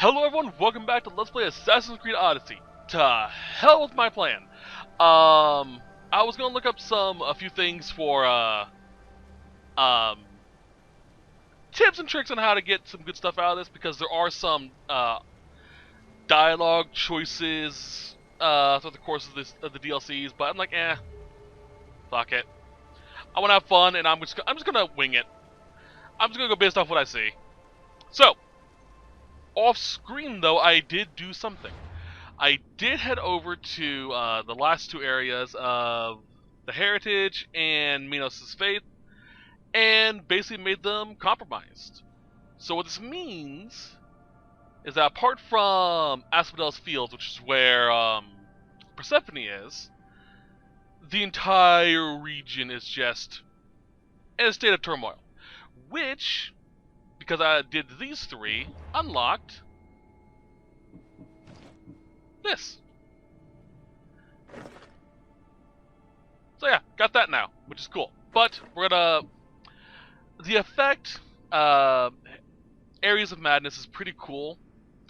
Hello everyone, welcome back to Let's Play Assassin's Creed Odyssey. To hell with my plan. I was gonna look up a few things for, tips and tricks on how to get some good stuff out of this, because there are some, dialogue choices, throughout the course of the DLCs, but I'm like, fuck it. I wanna have fun, and I'm just gonna wing it. I'm just gonna go based off what I see. So, off screen though, I did do something. I did head over to the last two areas of the Heritage and Minos' Faith, and basically made them compromised. So what this means is that apart from Asphodel's Fields, which is where Persephone is, the entire region is just in a state of turmoil. Which, because I did these three, unlocked this. So yeah, got that now, which is cool. But we're gonna... The effect, Areas of Madness, is pretty cool.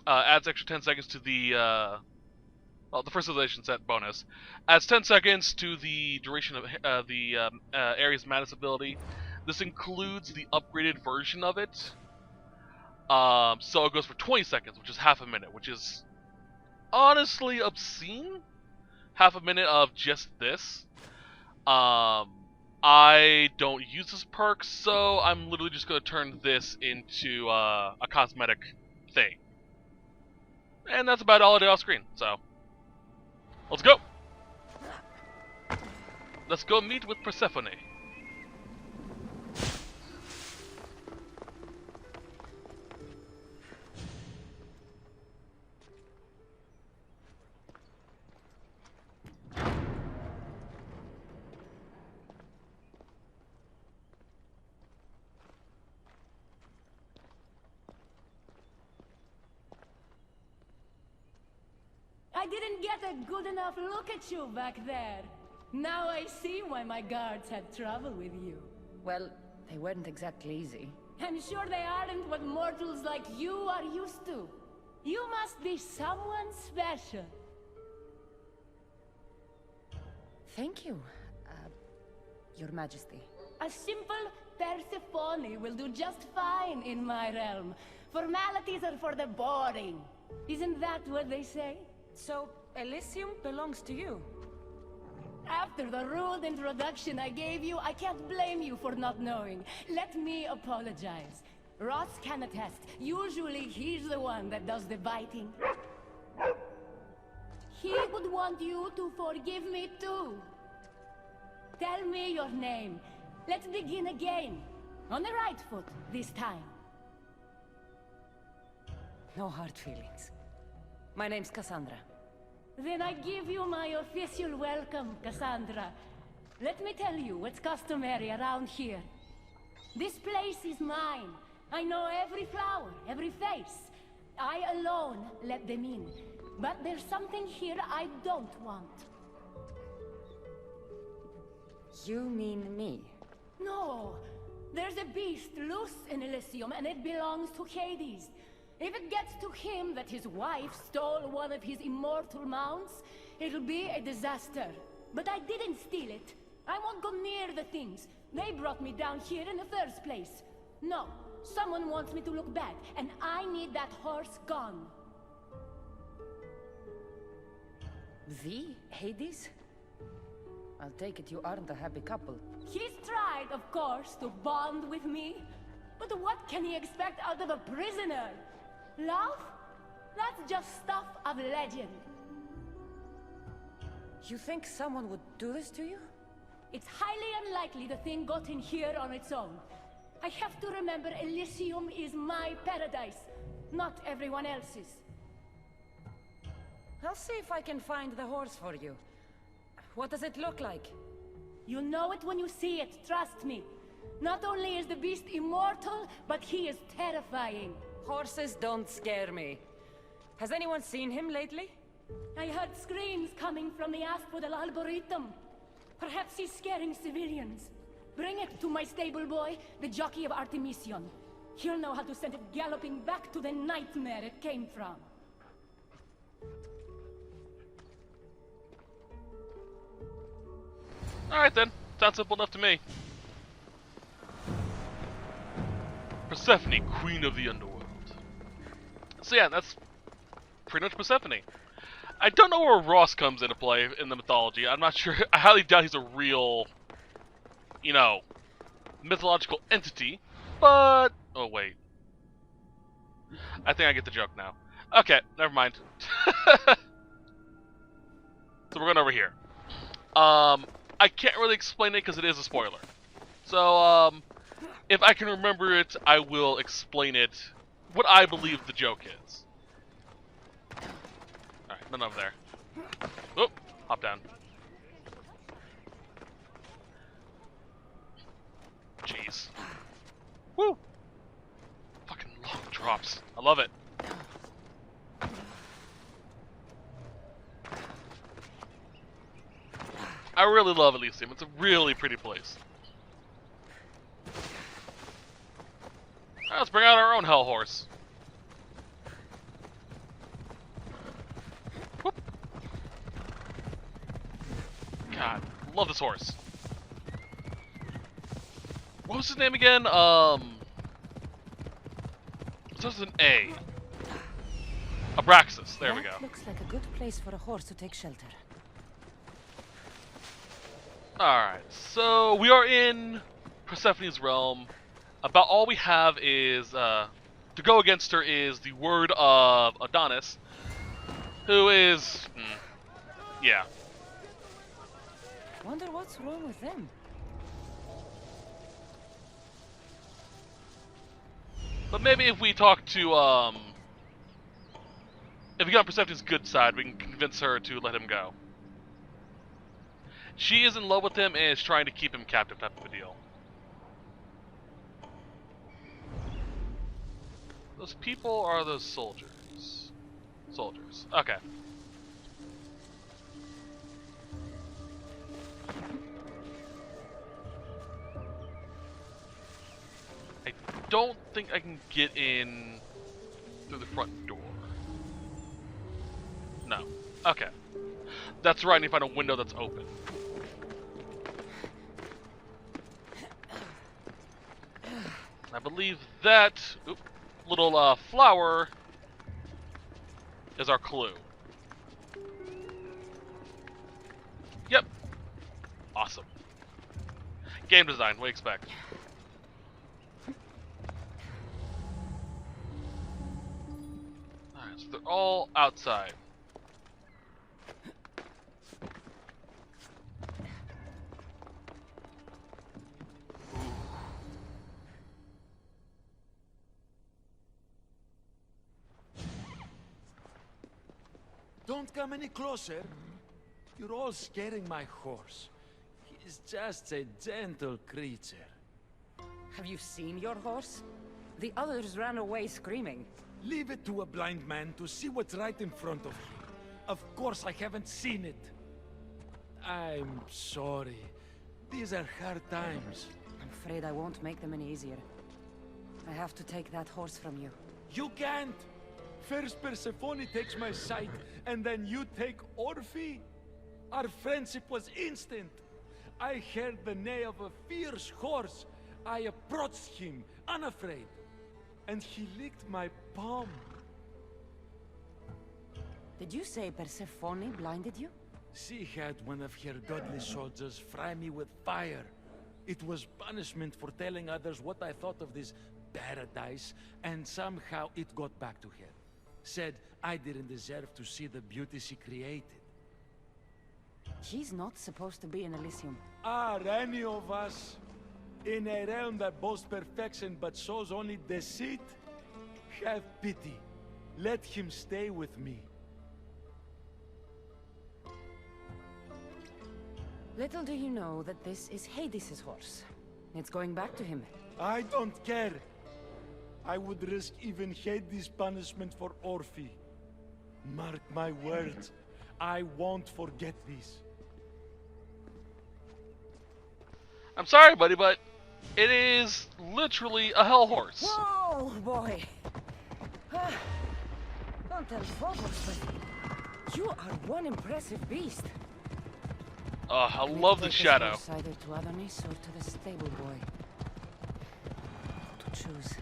Adds extra 10 seconds to the, well, the First Civilization set bonus. Adds 10 seconds to the duration of the Areas of Madness ability. This includes the upgraded version of it. So it goes for 20 seconds, which is half a minute, which is honestly obscene. Half a minute of just this. I don't use this perk, so I'm literally just going to turn this into a cosmetic thing. And that's about all I did off screen, so let's go! Let's go meet with Persephone. I didn't get a good enough look at you back there. Now I see why my guards had trouble with you. Well, they weren't exactly easy. I'm sure they aren't what mortals like you are used to. You must be someone special. Thank you, Your Majesty. A simple Persephone will do just fine in my realm. Formalities are for the boring. Isn't that what they say? So, Elysium belongs to you? After the rude introduction I gave you, I can't blame you for not knowing. Let me apologize. Ross can attest. Usually he's the one that does the biting. He would want you to forgive me too. Tell me your name. Let's begin again. On the right foot this time. No hard feelings. My name's Kassandra. Then I give you my official welcome, Kassandra. Let me tell you what's customary around here. This place is mine. I know every flower, every face. I alone let them in. But there's something here I don't want. You mean me? No. There's a beast loose in Elysium, and it belongs to Hades. If it gets to him that his wife stole one of his immortal mounts, it'll be a disaster. But I didn't steal it. I won't go near the things. They brought me down here in the first place. No, someone wants me to look bad, and I need that horse gone. The Hades? I'll take it you aren't a happy couple. He's tried, of course, to bond with me. But what can he expect out of a prisoner? Love? That's just stuff of legend. You think someone would do this to you? It's highly unlikely the thing got in here on its own. I have to remember Elysium is my paradise, not everyone else's. I'll see if I can find the horse for you. What does it look like? You'll know it when you see it, trust me. Not only is the beast immortal, but he is terrifying. Horses don't scare me. Has anyone seen him lately? I heard screams coming from the Asphodel Arboretum. Perhaps he's scaring civilians. Bring it to my stable boy, the jockey of Artemision. he'll know how to send it galloping back to the nightmare it came from. Alright then. Sounds simple enough to me. Persephone, Queen of the Underworld. So yeah, that's pretty much Persephone. I don't know where Ross comes into play in the mythology. I'm not sure. I highly doubt he's a real, you know, mythological entity. But... oh, wait. I think I get the joke now. Okay, never mind. So we're going over here. I can't really explain it because it is a spoiler. So, if I can remember it, I will explain it, what I believe the joke is. Alright, none over there. Oh, hop down. Jeez. Woo! Fucking long drops. I love it. I really love Elysium. It's a really pretty place. Let's bring out our own hell horse. Whoop. God, love this horse. What was his name again? This is an A. Abraxas. There we go. Looks like a good place for a horse to take shelter. Alright, so we are in Persephone's realm. About all we have is, to go against her is the word of Adonis, who is, yeah. Wonder what's wrong with them. But maybe if we talk to, if we get on Persephone's good side, we can convince her to let him go. She is in love with him and is trying to keep him captive type of a deal. Those people are those soldiers. Soldiers. Okay. I don't think I can get in through the front door. No. Okay. That's right, I need to find a window that's open. I believe that little flower is our clue. Yep. Awesome. Game design, what do you expect? Alright, so they're all outside. Don't come any closer. You're all scaring my horse. He's just a gentle creature. Have you seen your horse? The others ran away screaming. Leave it to a blind man to see what's right in front of him. Of course I haven't seen it. I'm sorry. These are hard times. I'm afraid I won't make them any easier. I have to take that horse from you. You can't! First Persephone takes my sight, and then you take Orphe? Our friendship was instant. I heard the neigh of a fierce horse. I approached him, unafraid. And he licked my palm. Did you say Persephone blinded you? She had one of her godly soldiers fry me with fire. It was punishment for telling others what I thought of this paradise, and somehow it got back to her. Said I didn't deserve to see the beauty she created. She's not supposed to be in Elysium. Are any of us in a realm that boasts perfection but shows only deceit? Have pity. Let him stay with me. Little do you know that this is Hades' horse. It's going back to him. I don't care. I would risk even Hades' punishment for Orphe. Mark my words, I won't forget this. I'm sorry, buddy, but It is literally a hell horse. Whoa, boy. Don't tell Phobos, but you are one impressive beast. I love the shadow. Either to Adonis or to the stable boy. To choose.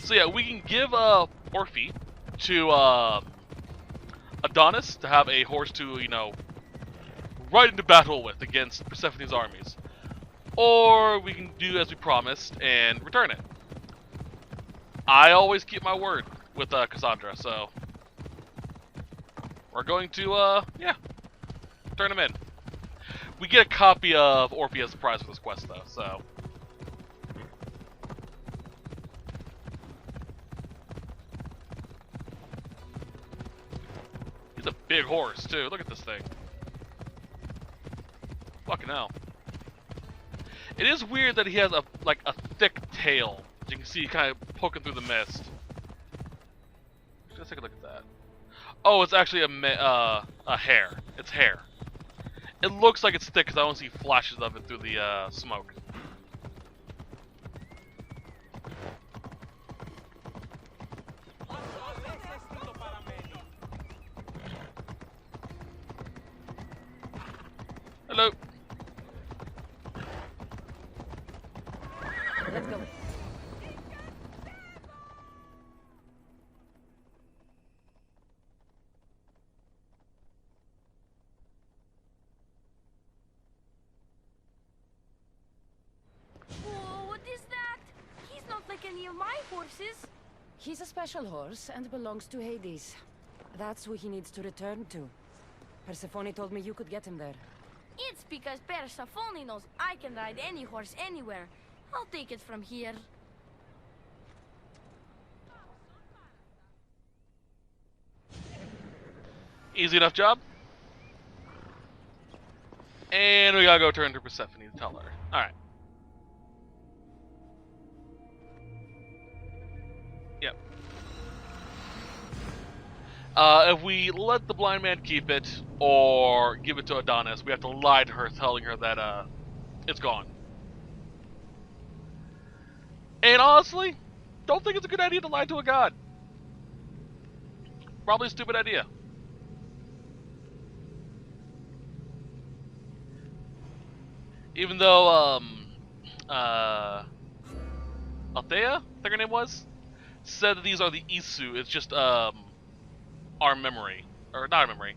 So yeah, we can give Orphe to Adonis to have a horse to, you know, ride into battle with against Persephone's armies. Or we can do as we promised and return it. I always keep my word with Kassandra, so we're going to yeah, turn him in. We get a copy of Orphe as a prize for this quest though, so he's a big horse too. Look at this thing. Fucking hell. It is weird that he has a thick tail. As you can see, kind of poking through the mist. Let's take a look at that. Oh, it's actually a hair. It's hair. It looks like it's thick because I don't see flashes of it through the smoke. Hello. Let's go. Whoa, what is that? He's not like any of my horses. He's a special horse and belongs to Hades. That's who he needs to return to. Persephone told me you could get him there. It's because Persephone knows I can ride any horse anywhere. I'll take it from here. Easy enough job. And we gotta go turn to Persephone to tell her. Alright. Yep. If we let the blind man keep it, or give it to Adonis, we have to lie to her, telling her that, it's gone. And honestly, don't think it's a good idea to lie to a god. Probably a stupid idea. Even though, Althea, I think her name was, said that these are the Isu, it's just, our memory. Or, not our memory.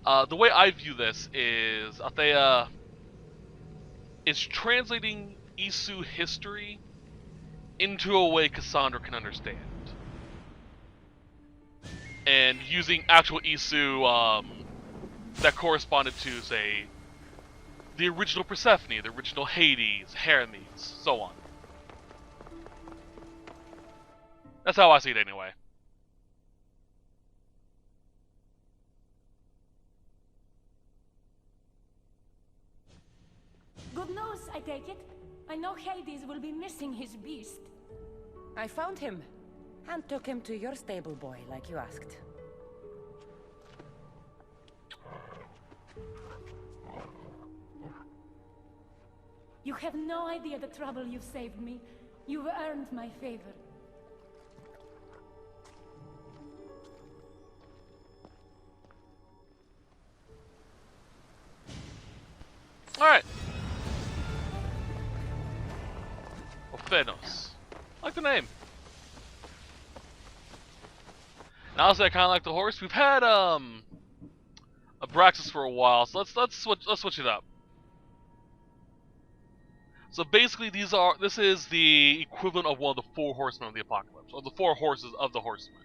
The way I view this is, Althea is translating Isu history into a way Kassandra can understand. And using actual Isu, that corresponded to, say, the original Persephone, the original Hades, Hermes, so on. That's how I see it anyway. Good news, I take it. I know Hades will be missing his beast. I found him and took him to your stable boy like you asked. You have no idea the trouble you've saved me. You've earned my favor. Alright. Ophenos. I like the name. And honestly, I kind of like the horse. We've had Abraxas for a while, so let's switch it up. So basically, this is the equivalent of one of the 4 horsemen of the apocalypse, or the 4 horses of the horsemen.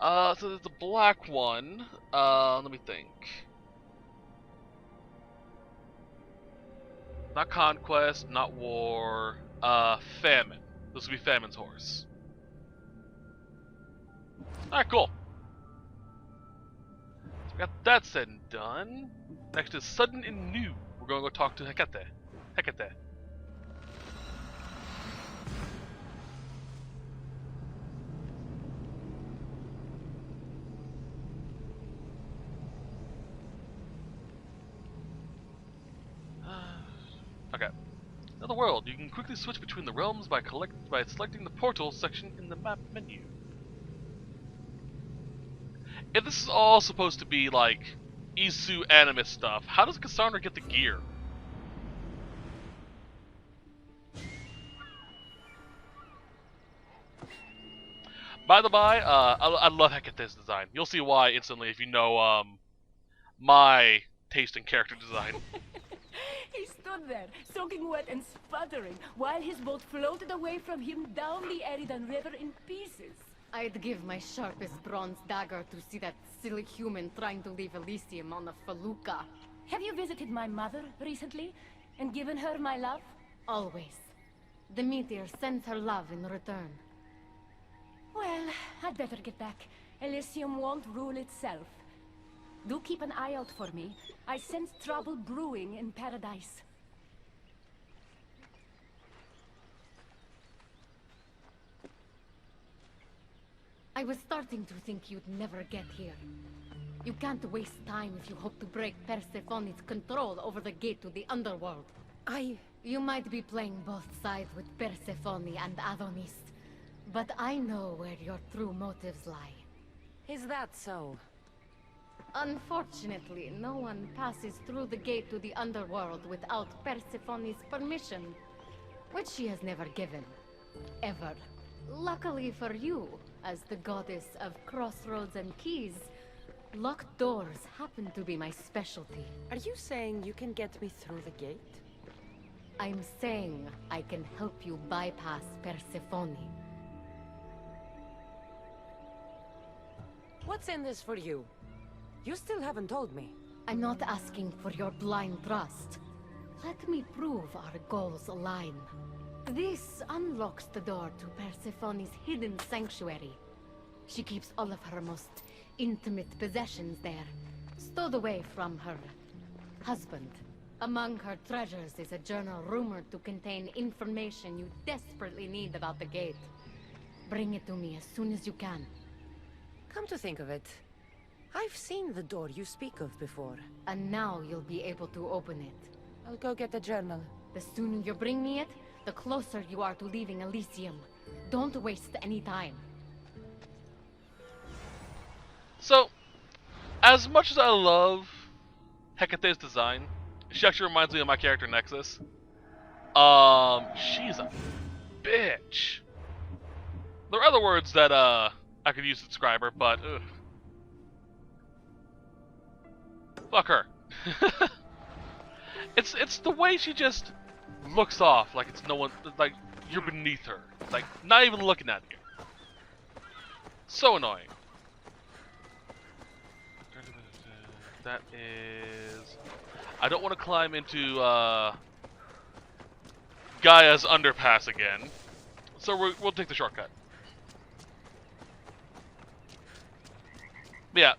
So there's the black one. Let me think. Not conquest, not war. Famine. This will be Famine's horse. Alright, cool. So we got that said and done. Next is sudden and new. We're gonna go talk to Hecate. Hecate. Okay. Another world. You can quickly switch between the realms by selecting the portal section in the map menu. If this is all supposed to be like Isu anime stuff, how does Kassandra get the gear? By the by, I love Hecate's design. You'll see why instantly if you know my taste in character design. He stood there, soaking wet and sputtering, while his boat floated away from him down the Eridan River in pieces. I'd give my sharpest bronze dagger to see that silly human trying to leave Elysium on a felucca. Have you visited my mother recently, and given her my love? Always. The meteor sends her love in return. Well, I'd better get back. Elysium won't rule itself. Do keep an eye out for me. I sense trouble brewing in paradise. I was starting to think you'd never get here. You can't waste time if you hope to break Persephone's control over the gate to the underworld. You might be playing both sides with Persephone and Adonis, but I know where your true motives lie. Is that so? Unfortunately, no one passes through the gate to the underworld without Persephone's permission, which she has never given. Ever. Luckily for you, as the goddess of crossroads and keys, locked doors happen to be my specialty. Are you saying you can get me through the gate? I'm saying I can help you bypass Persephone. What's in this for you? You still haven't told me. I'm not asking for your blind trust. Let me prove our goals align. This unlocks the door to Persephone's hidden sanctuary. She keeps all of her most intimate possessions there, stowed away from her husband. Among her treasures is a journal rumored to contain information you desperately need about the gate. Bring it to me as soon as you can. Come to think of it, I've seen the door you speak of before. And now you'll be able to open it. I'll go get the journal. The sooner you bring me it, the closer you are to leaving Elysium. Don't waste any time. So, as much as I love Hecate's design, she actually reminds me of my character Nexus. She's a bitch. There are other words that I could use to describe her, but ugh. Fuck her. It's the way she just looks off like it's no one, like you're beneath her, like not even looking at you. So annoying. That is. I don't want to climb into Gaia's underpass again, so we'll take the shortcut. But yeah,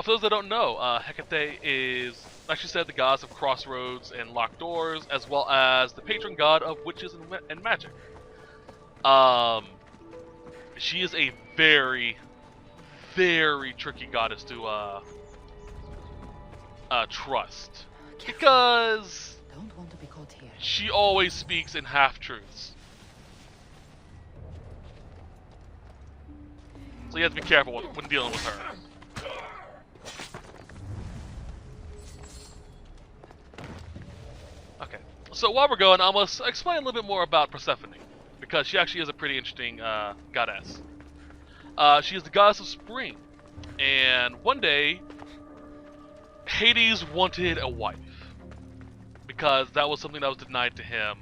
for those that don't know, Hecate is, like she said, the goddess of crossroads and locked doors, as well as the patron god of witches and magic. She is a very, very tricky goddess to trust. Because Don't want to be caught here. she always speaks in half-truths. So you have to be careful when dealing with her. Okay, so while we're going, I'm going to explain a little bit more about Persephone, because she actually is a pretty interesting goddess. She is the goddess of spring, and one day, Hades wanted a wife, because that was something that was denied to him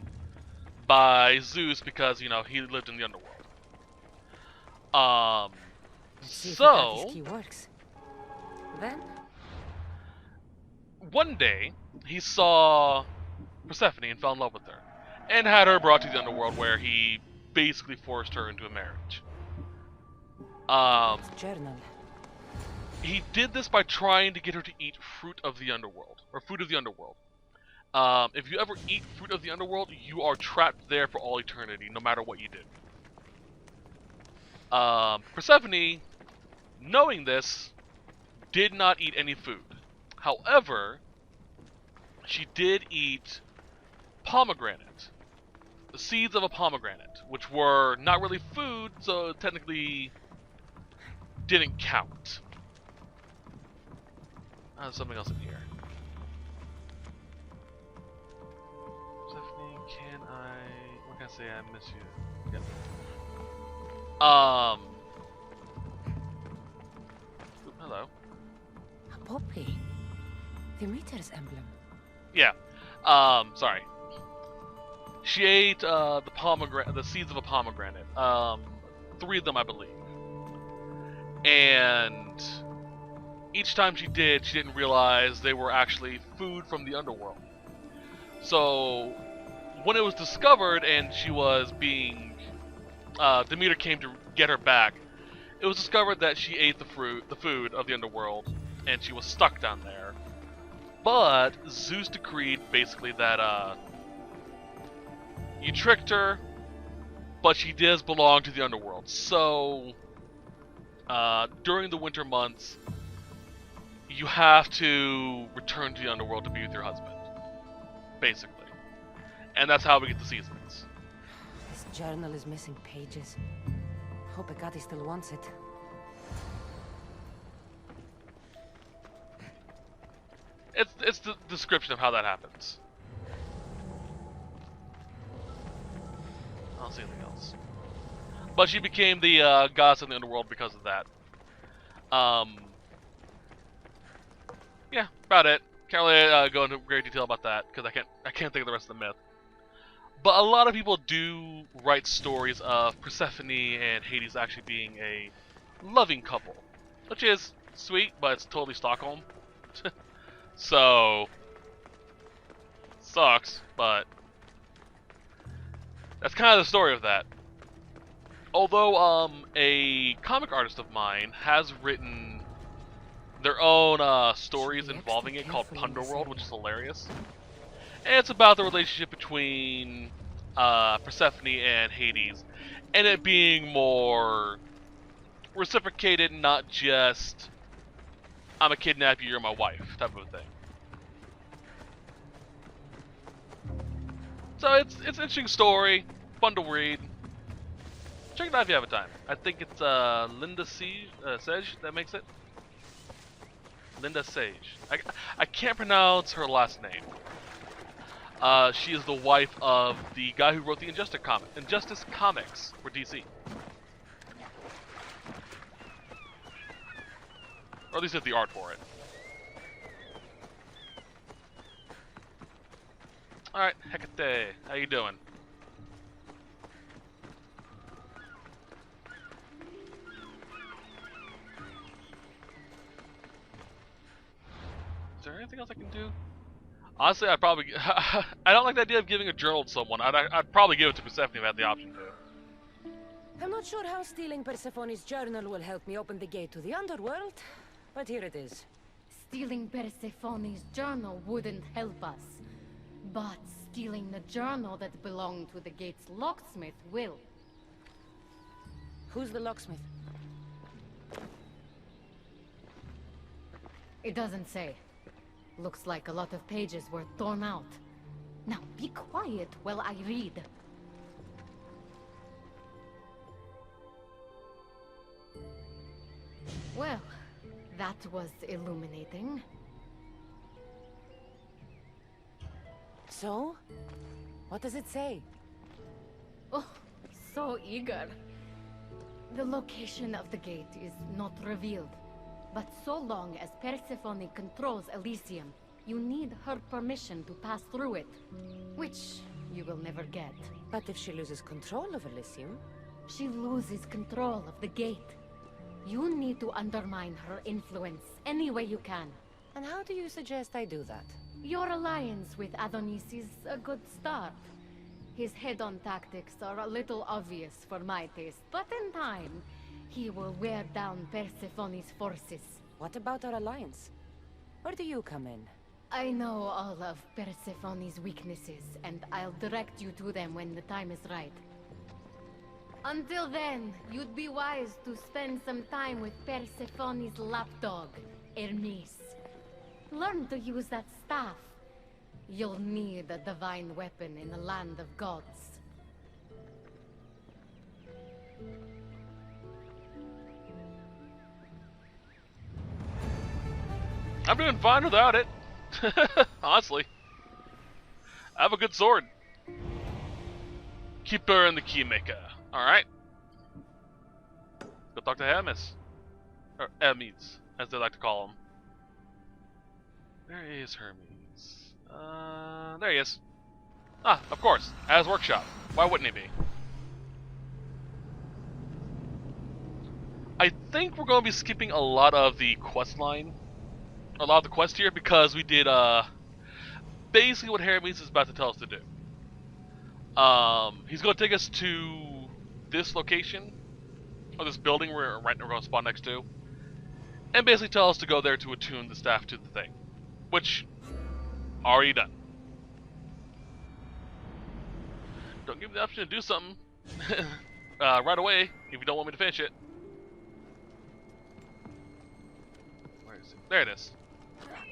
by Zeus, because, you know, he lived in the underworld. So, Key works. Then one day, he saw Persephone and fell in love with her, and had her brought to the underworld, where he basically forced her into a marriage. journal. He did this by trying to get her to eat fruit of the underworld, or food of the underworld. If you ever eat fruit of the underworld, you are trapped there for all eternity, no matter what you did. Persephone, knowing this, did not eat any food. However, she did eat pomegranate, seeds of a pomegranate, which were not really food, so technically didn't count. There's something else in here. Stephanie, what can I say? I miss you. Yep. Hello. A poppy. The Meter's emblem. Yeah. Sorry. She ate the seeds of a pomegranate. 3 of them, I believe. And each time she did, she didn't realize they were actually food from the underworld. So when it was discovered and she was being Demeter came to get her back, it was discovered that she ate the food of the underworld, and she was stuck down there. But Zeus decreed basically that you tricked her, but she does belong to the underworld. So during the winter months, you have to return to the underworld to be with your husband, basically. And that's how we get the seasons. This journal is missing pages. Hope Hecate still wants it. It's the description of how that happens. I don't see anything else. But she became the goddess of the underworld because of that. Yeah, about it. Can't really go into great detail about that because I can't think of the rest of the myth. But a lot of people do write stories of Persephone and Hades actually being a loving couple, which is sweet, but it's totally Stockholm. So sucks, but that's kind of the story of that. Although a comic artist of mine has written their own stories involving it called Punderworld, which is hilarious. And it's about the relationship between Persephone and Hades, and it being more reciprocated, not just I'm a kidnap you, you're my wife type of thing. So it's an interesting story, fun to read. Check it out if you have a time. I think it's Linda Sage that makes it. Linda Sage. I can't pronounce her last name. She is the wife of the guy who wrote the Injustice comics for DC. Or at least did the art for it. Alright, Hecate, how you doing? Is there anything else I can do? Honestly, I'd probably... I don't like the idea of giving a journal to someone. I'd probably give it to Persephone if I had the option to. I'm not sure how stealing Persephone's journal will help me open the gate to the underworld, but here it is. Stealing Persephone's journal wouldn't help us. But stealing the journal that belonged to the gate's locksmith will. Who's the locksmith? It doesn't say. Looks like a lot of pages were torn out. Now be quiet while I read. Well, that was illuminating. So? What does it say? Oh, so eager. The location of the gate is not revealed. But so long as Persephone controls Elysium, you need her permission to pass through it. Which you will never get. But if she loses control of Elysium? She loses control of the gate. You need to undermine her influence any way you can. And how do you suggest I do that? Your alliance with Adonis is a good start. His head-on tactics are a little obvious for my taste, but in time, he will wear down Persephone's forces. What about our alliance? Where do you come in? I know all of Persephone's weaknesses, and I'll direct you to them when the time is right. Until then, you'd be wise to spend some time with Persephone's lapdog, Hermes. Learn to use that staff. You'll need a divine weapon in the land of gods. I'm doing fine without it. Honestly. I have a good sword. Keeper and the Keymaker. Alright. Go talk to Hermes. Or Hermes, as they like to call him. Where is Hermes? There he is. Ah, of course. At his workshop. Why wouldn't he be? I think we're going to be skipping a lot of the quest line. A lot of the quest here because we did, basically what Hermes is about to tell us to do. He's going to take us to this location, or this building we're going to spawn next to, and basically tell us to go there to attune the staff to the thing, which, already done. Don't give me the option to do something right away if you don't want me to finish it. Where is it? There it is.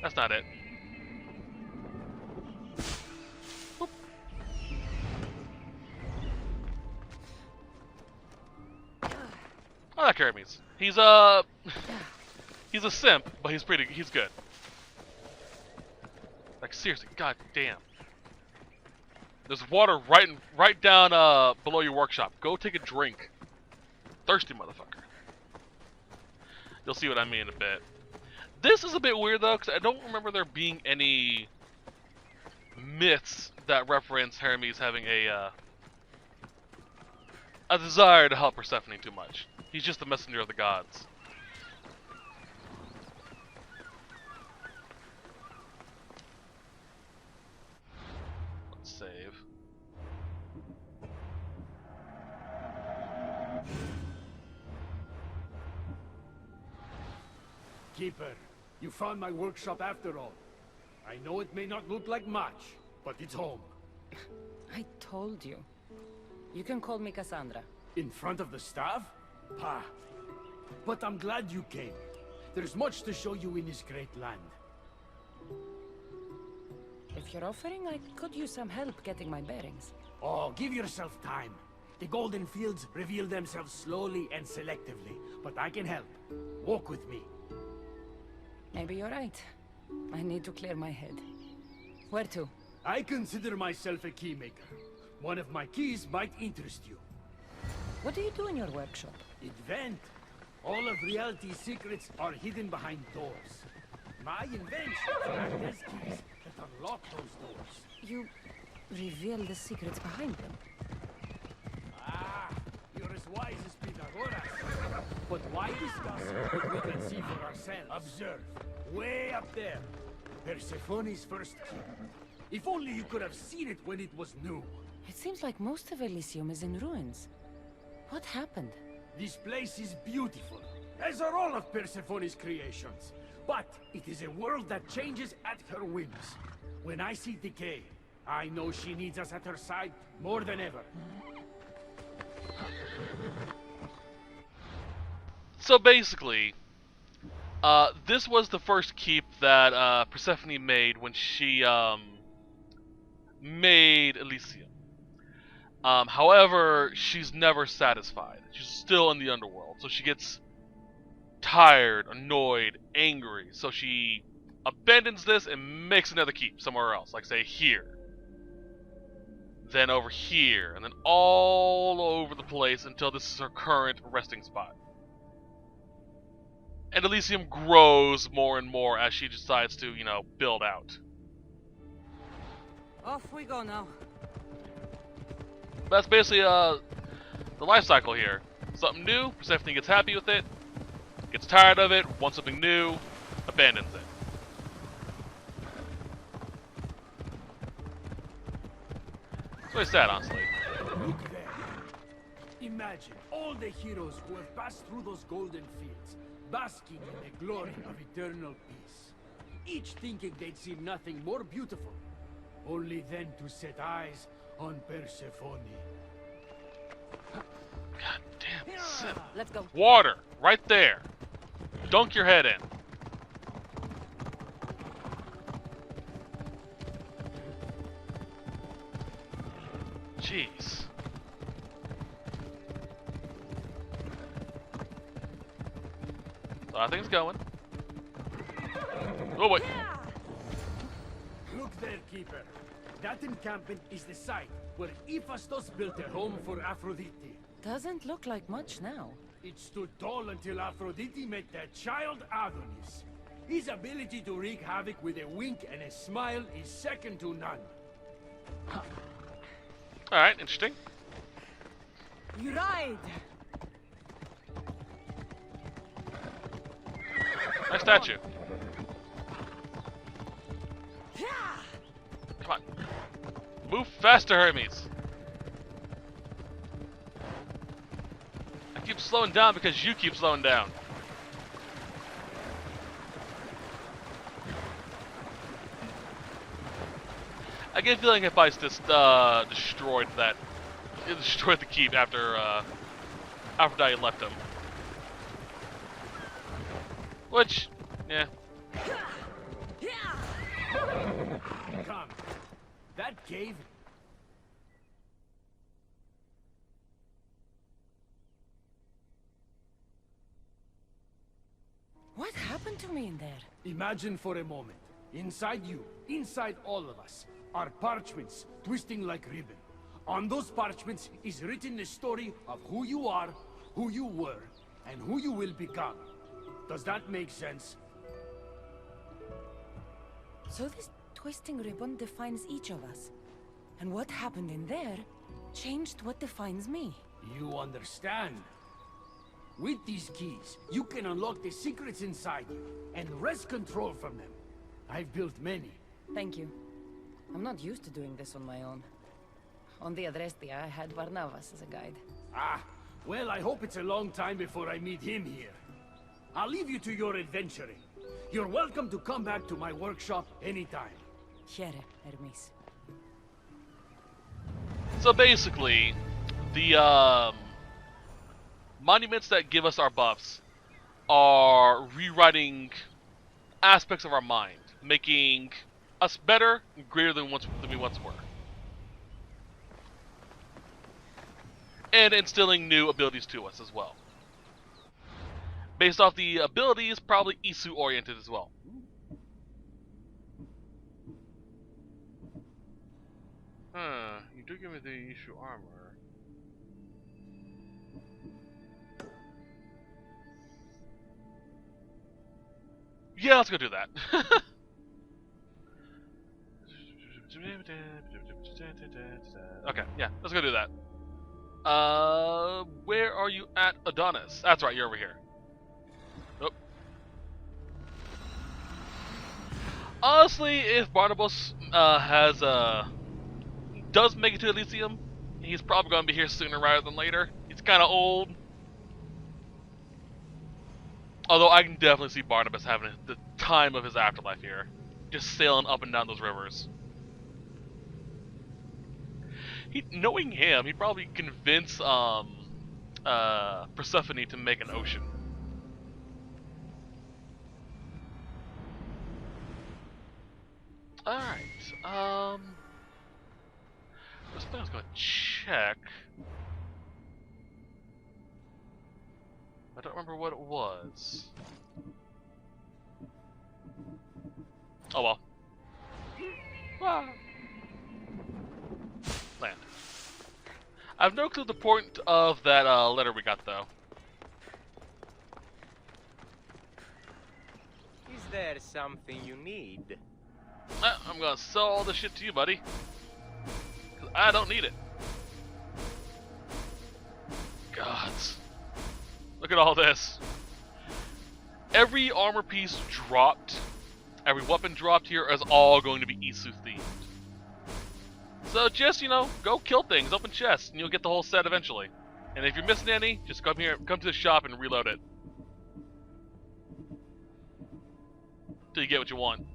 That's not it. Boop. I like Hermes. He's a simp, but he's good. Like seriously, god damn. There's water right down below your workshop. Go take a drink. Thirsty motherfucker. You'll see what I mean in a bit. This is a bit weird though, because I don't remember there being any myths that reference Hermes having a desire to help Persephone too much. He's just the messenger of the gods. Let's save. Keeper, you found my workshop after all. I know it may not look like much, but it's home. I told you. You can call me Kassandra. In front of the staff? Pa. But I'm glad you came. There's much to show you in this great land. If you're offering, I could use some help getting my bearings. Oh, give yourself time. The golden fields reveal themselves slowly and selectively, but I can help. Walk with me. Maybe you're right. I need to clear my head. Where to? I consider myself a keymaker. One of my keys might interest you. What do you do in your workshop? Invent. All of reality's secrets are hidden behind doors. My inventions act as keys that unlock those doors. You reveal the secrets behind them. Ah, you're as wise as Pythagoras. But why discuss what we can see for ourselves? Observe. Way up there. Persephone's first key. If only you could have seen it when it was new. It seems like most of Elysium is in ruins. What happened? This place is beautiful, as are all of Persephone's creations. But it is a world that changes at her whims. When I see decay, I know she needs us at her side more than ever. So basically, this was the first keep that Persephone made when she made Elysium. However, she's never satisfied. She's still in the underworld, so she gets tired, annoyed, angry. So she abandons this and makes another keep somewhere else, like say here, then over here, and then all over the place until this is her current resting spot. And Elysium grows more and more as she decides to, you know, build out. Off we go now. That's basically the life cycle here. Something new, Persephone gets happy with it, gets tired of it, wants something new, abandons it. It's very sad, honestly. Look there. Imagine all the heroes who have passed through those golden fields, basking in the glory of eternal peace. Each thinking they'd see nothing more beautiful, only then to set eyes on Persephone. God damn, simp. Let's go. Water, right there. Dunk your head in. Jeez. So I think it's going. Oh wait. Look there, Keeper. That encampment is the site where Hephaestus built a home for Aphrodite. Doesn't look like much now. It stood tall until Aphrodite met their child Adonis. His ability to wreak havoc with a wink and a smile is second to none. Alright, interesting. You ride! Nice statue. Come on. Move faster, Hermes. I keep slowing down because you keep slowing down. I get a feeling if I just destroyed the keep after Aphrodite left him. Which, yeah. Come. That cave. What happened to me in there? Imagine for a moment. Inside you, inside all of us, are parchments twisting like ribbon. On those parchments is written the story of who you are, who you were, and who you will become. Does that make sense? So this twisting ribbon defines each of us. And what happened in there changed what defines me. You understand. With these keys, you can unlock the secrets inside you and wrest control from them. I've built many. Thank you. I'm not used to doing this on my own. On the Adrestia, I had Barnabas as a guide. Ah, well, I hope it's a long time before I meet him here. I'll leave you to your adventuring. You're welcome to come back to my workshop anytime. Here, Hermes. So basically, the monuments that give us our buffs are rewriting aspects of our mind, making us better and greater than we once were. And instilling new abilities to us as well. Based off the abilities, probably Isu oriented as well. You do give me the Isu armor. Yeah, let's go do that. Okay, yeah, let's go do that. Where are you at, Adonis? That's right, you're over here. Oh. Honestly, if Barnabas does make it to Elysium, he's probably going to be here sooner rather than later. He's kind of old. Although I can definitely see Barnabas having the time of his afterlife here. Just sailing up and down those rivers. Knowing him, he'd probably convince Persephone to make an ocean. Alright, this thing I was gonna check. I don't remember what it was. Oh well. Ah. Land. I have no clue the point of that letter we got, though. Is there something you need? I'm gonna sell all this shit to you, buddy. 'Cause I don't need it. Gods. Look at all this. Every armor piece dropped, every weapon dropped here is all going to be Isu themed. So just, you know, go kill things, open chests, and you'll get the whole set eventually. And if you're missing any, just come here, come to the shop and reload it. Till you get what you want.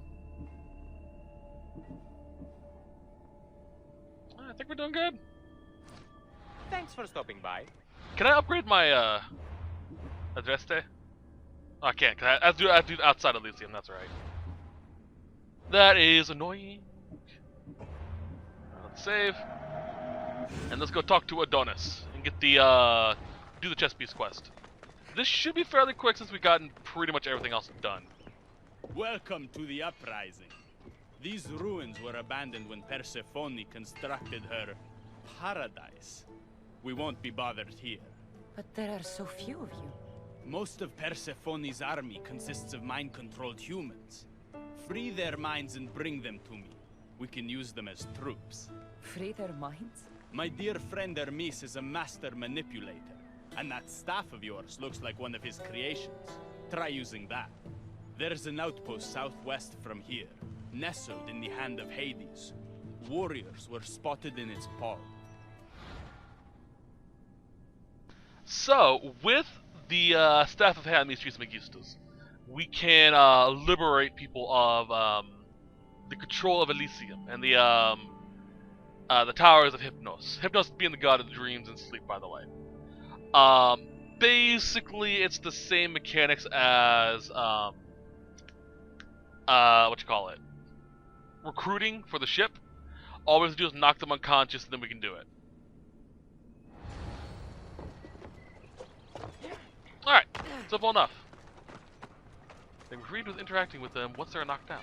I think we're doing good. Thanks for stopping by. Can I upgrade my, Adreste? Oh, I can't, cause I have to do it outside of Elysium, that's right. That is annoying. Let's save. And let's go talk to Adonis and get the, do the chess piece quest. this should be fairly quick since we've gotten pretty much everything else done. Welcome to the uprising. These ruins were abandoned when Persephone constructed her paradise. We won't be bothered here. But there are so few of you. Most of Persephone's army consists of mind-controlled humans. Free their minds and bring them to me. We can use them as troops. Free their minds? My dear friend Hermes is a master manipulator, and that staff of yours looks like one of his creations. Try using that. There's an outpost southwest from here, nestled in the hand of Hades. Warriors were spotted in its paw. So, with the staff of Hermes Trismegistus, we can liberate people of the control of Elysium and the towers of Hypnos. Hypnos being the god of dreams and sleep, by the way. Basically, it's the same mechanics as recruiting for the ship. All we have to do is knock them unconscious, and then we can do it. Alright, simple enough. They agreed with interacting with them once they're knocked out.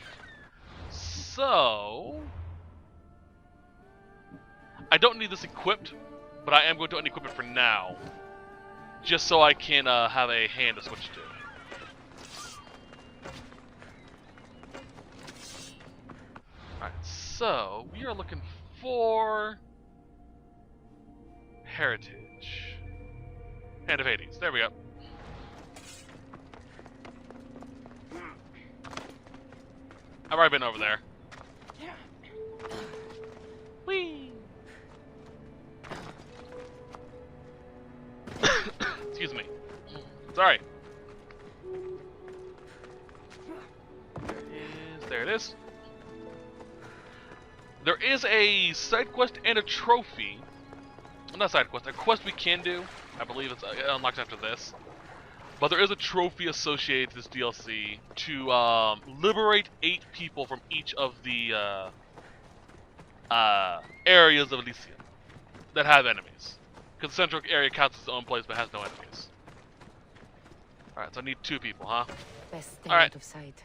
So... I don't need this equipped, but I am going to unequip it for now. Just so I can have a hand to switch to. Alright, so we are looking for... Heritage. Hand of Hades, there we go. I've already been over there. Whee! Excuse me. Sorry. There it is. There is a side quest and a trophy. Not side quest, a quest we can do. I believe it's unlocked after this. But there is a trophy associated to this DLC to liberate 8 people from each of the areas of Elysium that have enemies. Because the central area counts as its own place but has no enemies. Alright, so I need 2 people, huh? Best stay Alright. out of sight.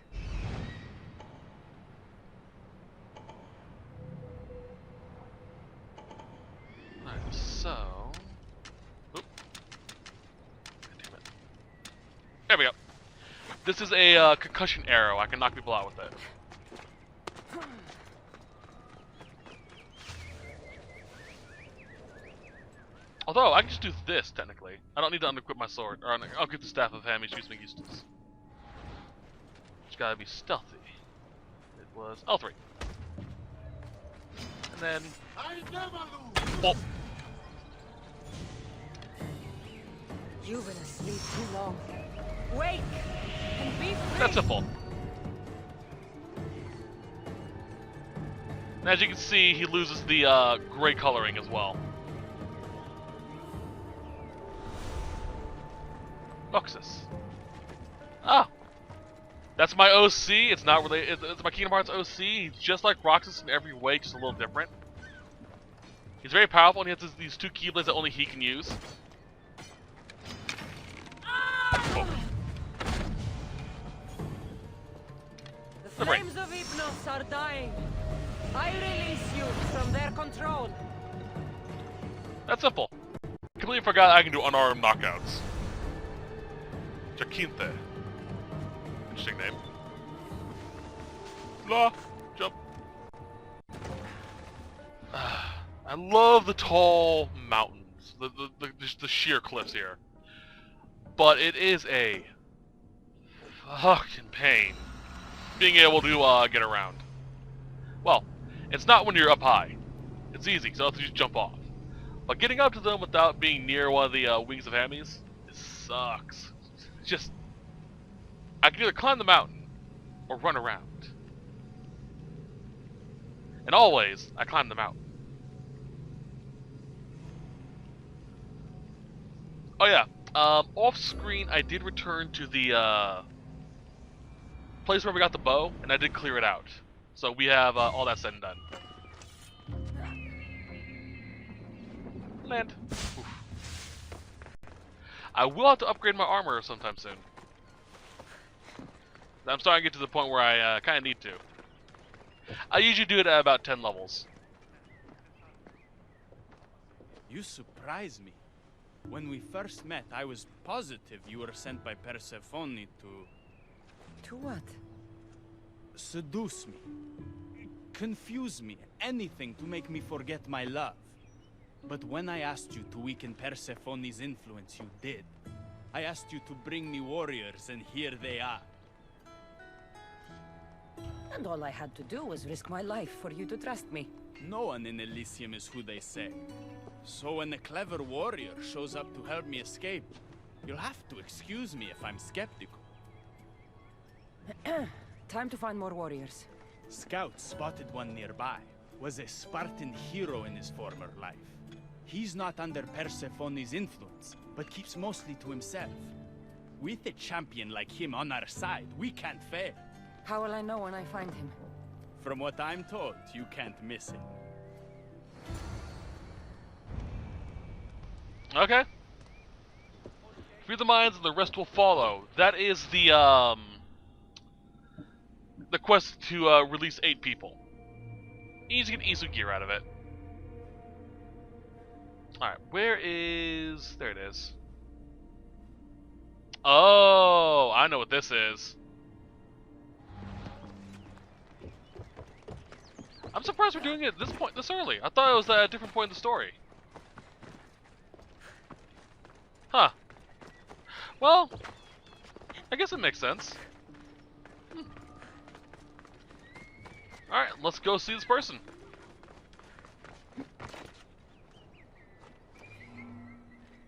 Alright, so... Oop. Damn it. There we go. This is a concussion arrow. I can knock people out with it. Although, I can just do this, technically. I don't need to unequip my sword. Or I'll get the staff of Hermes Trismegistus. Just gotta be stealthy. It was L3. And then... Oh. You've been asleep too long. Wake and be free. That's simple. And as you can see, he loses the gray coloring as well. Roxas. Ah! That's my OC. It's not really. It's my Kingdom Hearts OC. He's just like Roxas in every way, just a little different. He's very powerful, and he has these 2 keyblades that only he can use. Oh. The flames of Hypnos are dying. I release you from their control. That's simple. Completely forgot I can do unarmed knockouts. Jaquinte. Interesting name. Blah. Jump. I love the tall mountains. The sheer cliffs here. But it is a fucking pain being able to get around. Well, it's not when you're up high. It's easy, because all you have to do is jump off. But getting up to them without being near one of the wings of Hermes, it sucks. It's just, I can either climb the mountain or run around. And always, I climb the mountain. Oh yeah, off screen I did return to the place where we got the bow, and I did clear it out. So we have all that said and done. Land. Oof. I will have to upgrade my armor sometime soon. I'm starting to get to the point where I kind of need to. I usually do it at about 10 levels. You surprise me. When we first met, I was positive you were sent by Persephone to... To what? seduce me. Confuse me. Anything to make me forget my love. But when I asked you to weaken Persephone's influence, you did. I asked you to bring me warriors, and here they are. And all I had to do was risk my life for you to trust me. No one in Elysium is who they say. So when a clever warrior shows up to help me escape, you'll have to excuse me if I'm skeptical. Time to find more warriors. Scouts spotted one nearby. Was a Spartan hero in his former life. He's not under Persephone's influence, but keeps mostly to himself. With a champion like him on our side, we can't fail. How will I know when I find him? From what I'm told, you can't miss him. Okay. Free the mines and the rest will follow. That is the quest to release 8 people. You just get Isu gear out of it. Alright, where is... There it is. Oh, I know what this is. I'm surprised we're doing it at this point, this early. I thought it was at a different point in the story. Huh. Well, I guess it makes sense. Alright, let's go see this person.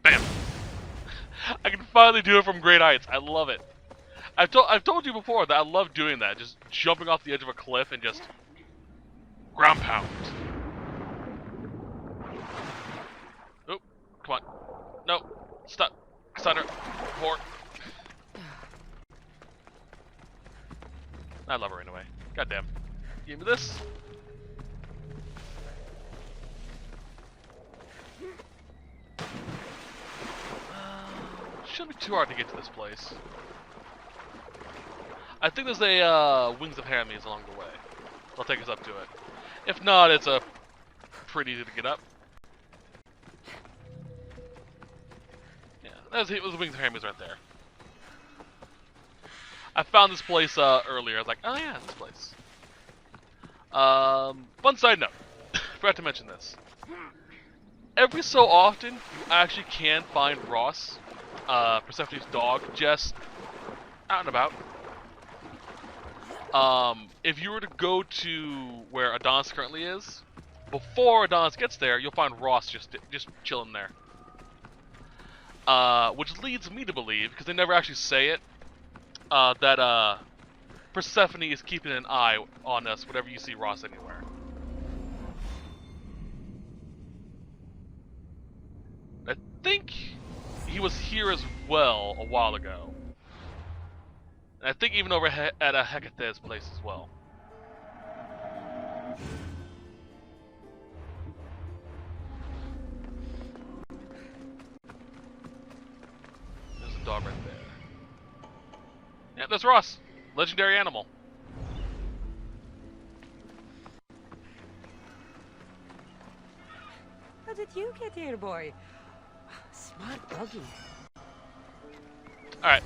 Bam! I can finally do it from great heights. I love it. I've told you before that I love doing that, just jumping off the edge of a cliff and just ground pound. Oh, come on. No, stop. Kassandra, whore. I love her anyway. Goddamn. Give me this. Shouldn't be too hard to get to this place. I think there's a Wings of Hermes along the way. They'll take us up to it. If not, it's pretty easy to get up. Yeah, there's Wings of Hermes right there. I found this place earlier. I was like, oh yeah, this place. Fun side note. Forgot to mention this. Every so often, you actually can find Ross, Persephone's dog, just out and about. If you were to go to where Adonis currently is, before Adonis gets there, you'll find Ross just chilling there. Which leads me to believe, because they never actually say it, that Persephone is keeping an eye on us whenever you see Ross anywhere. I think he was here as well a while ago. And I think even over at Hecate's place as well. There's a dog right there. Yeah, that's Ross. Legendary animal. How did you get here, boy? Smart doggy. Alright.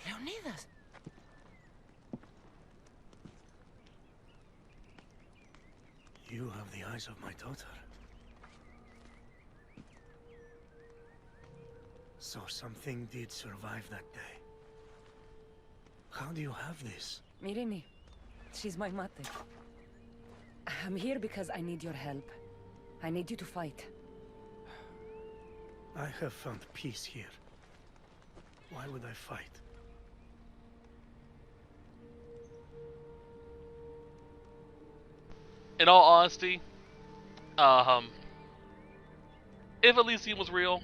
Leonidas. You have the eyes of my daughter. So something did survive that day. How do you have this? Mirini. She's my mate. I'm here because I need your help. I need you to fight. I have found peace here. Why would I fight? In all honesty, if Elysium was real,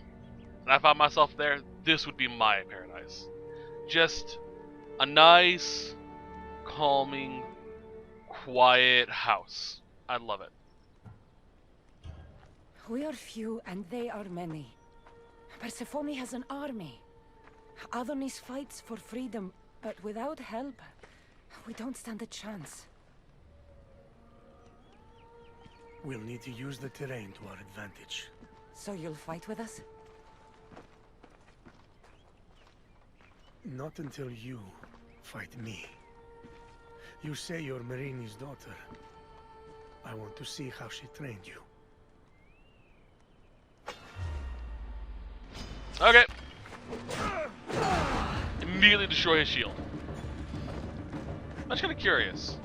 and I found myself there, this would be my paradise. Just a nice, calming, quiet house. I love it. We are few and they are many. Persephone has an army. Adonis fights for freedom, but without help, we don't stand a chance. We'll need to use the terrain to our advantage. So you'll fight with us? Not until you fight me. You say you're Marini's daughter. I want to see how she trained you. Okay. Immediately destroy his shield. I'm just kind of curious.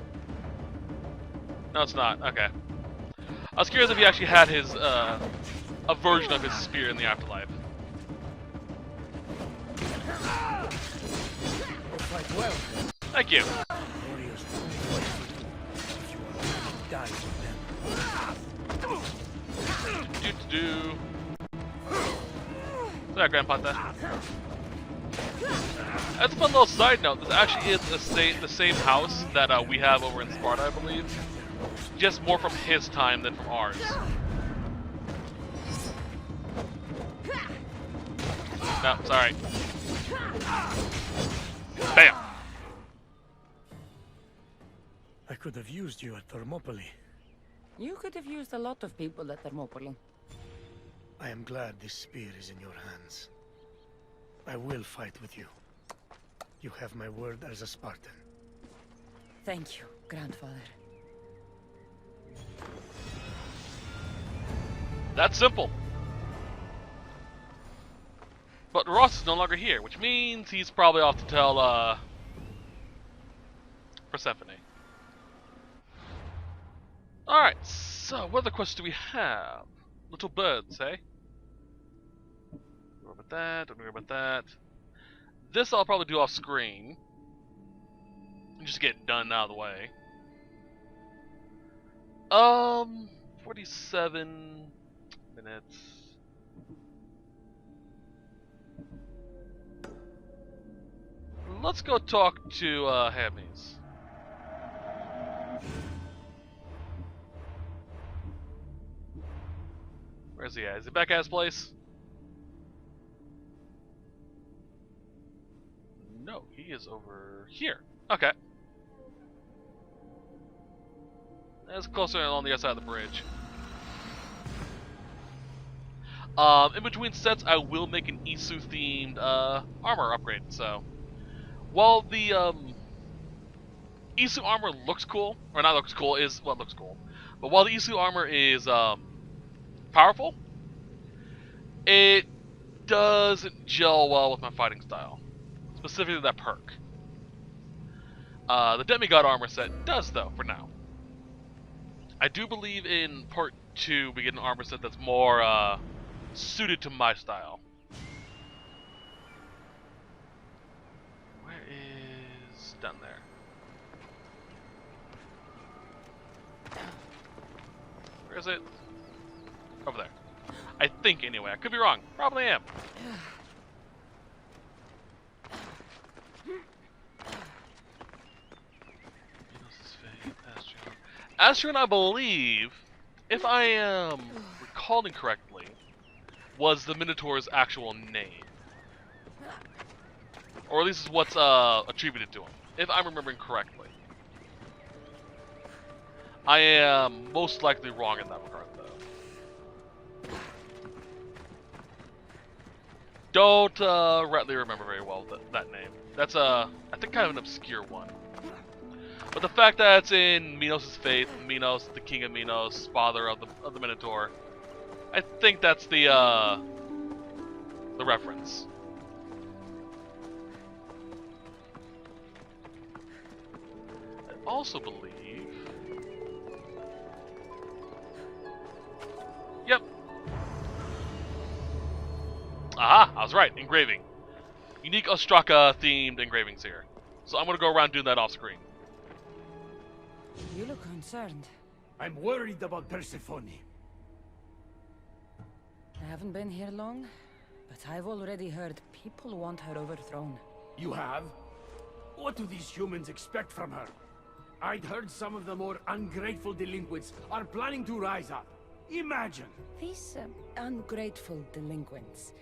No, it's not. Okay. I was curious if he actually had his, a version of his spear in the afterlife. Well. Thank you. Warriors only fight for you if you are willing to die for them. Do. Sorry, Grandpa. As a fun little side note, this actually is the same house that we have over in Sparta, I believe. Just more from his time than from ours. No, sorry. Bam! I could have used you at Thermopylae. You could have used a lot of people at Thermopylae. I am glad this spear is in your hands. I will fight with you. You have my word as a Spartan. Thank you, grandfather. That's simple. But Ross is no longer here, which means he's probably off to tell, Persephone. Alright, so what other questions do we have? Little birds, eh? Don't worry about that, don't worry about that. This I'll probably do off screen. And just get it done out of the way. 47 minutes. Let's go talk to Hermes. Where's he at? Is he back at his place? No, he is over here. Okay. That's closer on the other side of the bridge. In between sets, I will make an Isu themed armor upgrade. So, while the Isu armor looks cool, or not looks cool, is what looks cool. But while the Isu armor is powerful, it doesn't gel well with my fighting style, specifically that perk. The demigod armor set does though, for now. I do believe in part 2 we get an armor set that's more suited to my style. Where is... down there. Where is it? Over there. I think anyway. I could be wrong. Probably am. Astrion, I believe, if I am recalling correctly, was the Minotaur's actual name. Or at least is what's attributed to him, if I'm remembering correctly. I am most likely wrong in that regard, though. Don't rightly remember very well that name. That's I think kind of an obscure one. But the fact that it's in Minos' faith, Minos, the king of Minos, father of the Minotaur, I think that's the reference. I also believe... Yep. Aha, I was right, engraving. You unique Ostraka themed engravings here. So I'm gonna go around doing that off screen. You look concerned. I'm worried about Persephone. I haven't been here long, but I've already heard people want her overthrown. You have? What do these humans expect from her? I'd heard some of the more ungrateful delinquents are planning to rise up. Imagine! These ungrateful delinquents,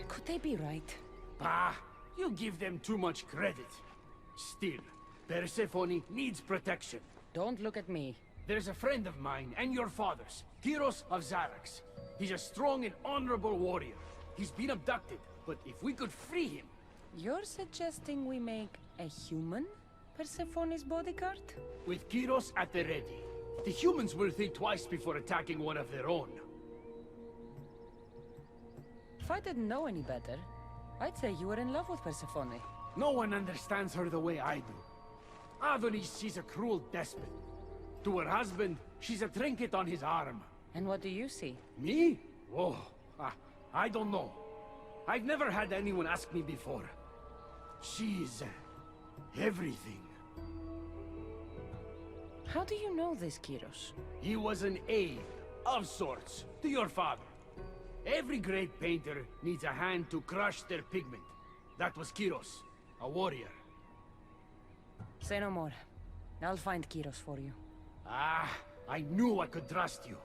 could they be right? Bah, you give them too much credit. Still, Persephone needs protection. Don't look at me. There's a friend of mine and your father's, Kyros of Xarax. He's a strong and honorable warrior. He's been abducted, but if we could free him... You're suggesting we make a human Persephone's bodyguard? With Kyros at the ready, the humans will think twice before attacking one of their own. If I didn't know any better, I'd say you were in love with Persephone. No one understands her the way I do. Adonis, she's a cruel despot. To her husband, she's a trinket on his arm. And what do you see? Me? Oh, I don't know. I've never had anyone ask me before. She's... everything. How do you know this, Kyros? He was an aide, of sorts, to your father. Every great painter needs a hand to crush their pigment. That was Kyros, a warrior. Say no more. I'll find Kyros for you. Ah, I knew I could trust you.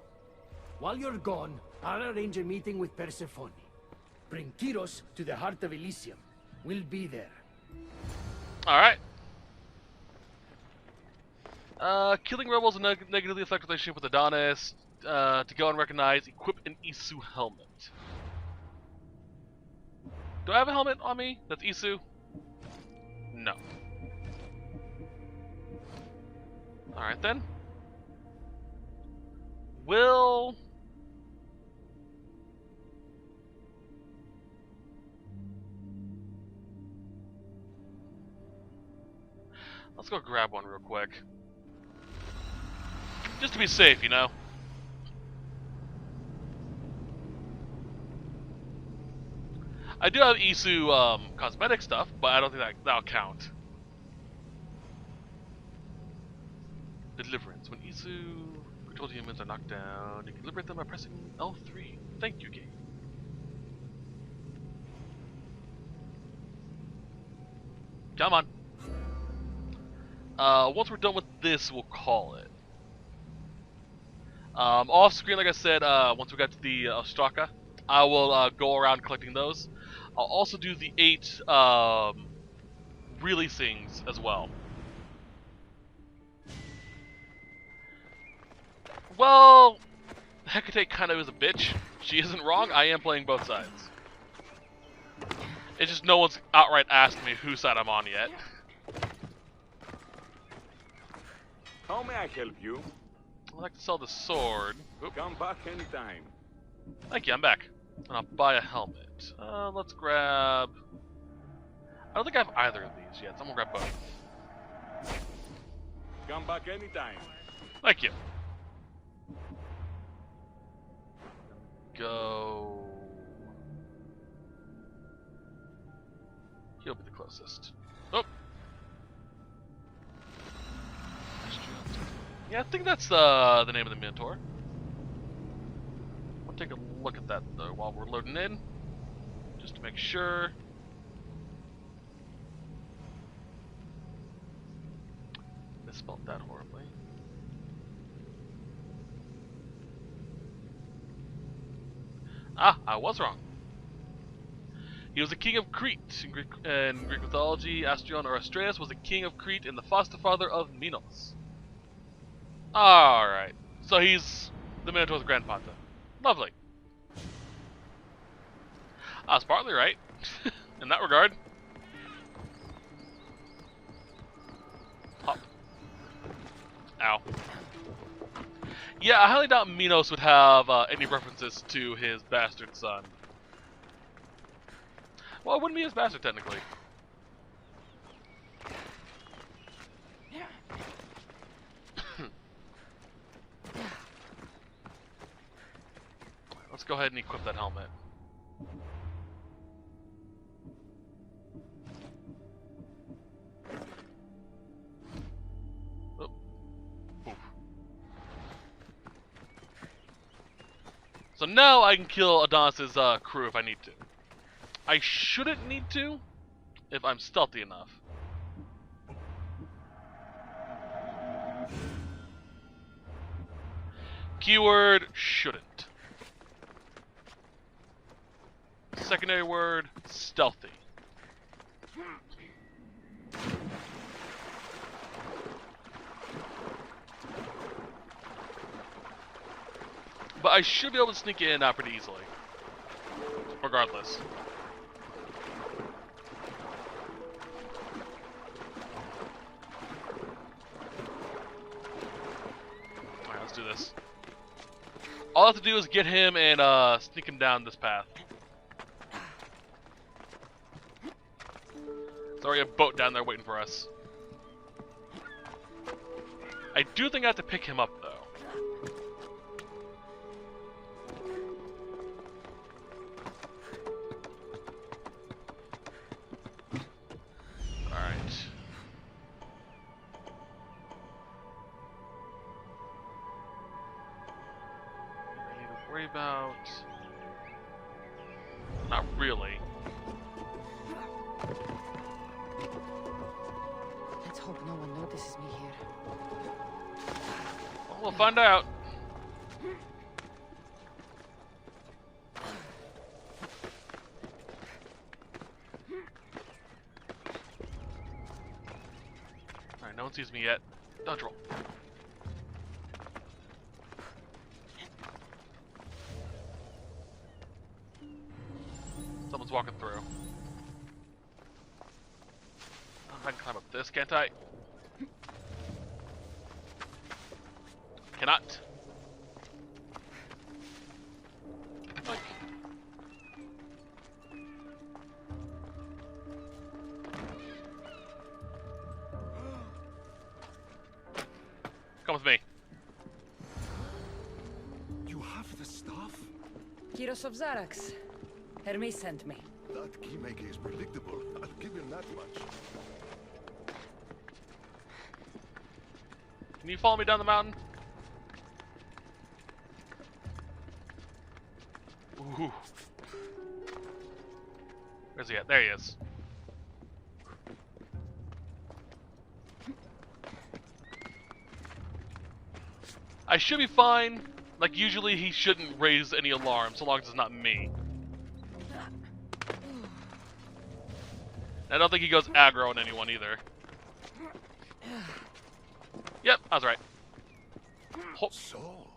While you're gone, I'll arrange a meeting with Persephone. Bring Kyros to the heart of Elysium. We'll be there. Alright. Killing rebels will negatively affect relationship with Adonis. To go unrecognized, equip an Isu helmet. Do I have a helmet on me? That's Isu? No. Alright then. Will... Let's go grab one real quick. Just to be safe, you know? I do have Isu cosmetic stuff, but I don't think that'll count. Deliverance. When Isu controlled humans are knocked down, you can liberate them by pressing L3. Thank you, game. Come on. Once we're done with this, we'll call it. Off screen, like I said, once we get to the Ostraka, I will go around collecting those. I'll also do the 8 releasings as well. Well, Hecate kind of is a bitch. She isn't wrong. I am playing both sides. It's just no one's outright asked me whose side I'm on yet. How may I help you? I'd like to sell the sword. Oop. Come back anytime. Thank you, I'm back. And I'll buy a helmet. Let's grab... I don't think I have either of these yet, so I'm gonna grab both. Come back anytime. Thank you. Go... He'll be the closest. Oh! Yeah, I think that's the name of the Minotaur. We'll take a look at that though while we're loading in, just to make sure. Misspelled that horribly. Ah, I was wrong. He was the king of Crete in Greek mythology. Astrion or Astraeus was the king of Crete and the foster father of Minos. Alright, so he's the Minotaur's grandfather. Lovely. I was partly right, in that regard. Hop. Ow. Yeah, I highly doubt Minos would have any references to his bastard son. Well, it wouldn't be his bastard, technically. Let's go ahead and equip that helmet. So now I can kill Adonis's crew if I need to. I shouldn't need to if I'm stealthy enough. Keyword, shouldn't. Secondary word, stealthy. But I should be able to sneak in and out pretty easily. Regardless. Alright, let's do this. All I have to do is get him and sneak him down this path. There's already a boat down there waiting for us. I do think I have to pick him up though. Alright. I need to worry about... Not really. Let's hope no one notices me here. Well, we'll find out. Alright, no one sees me yet. Dodge roll. Someone's walking through. I can climb up this, can't I? Cannot. Like. Come with me. You have the stuff? Kyros of Zarax. Hermes sent me. That keymaker is predictable. I'll give him that much. Can you follow me down the mountain? Ooh. Where's he at? There he is. I should be fine. Like, usually he shouldn't raise any alarm so long as it's not me. I don't think he goes aggro on anyone either. Yep, I was right. So,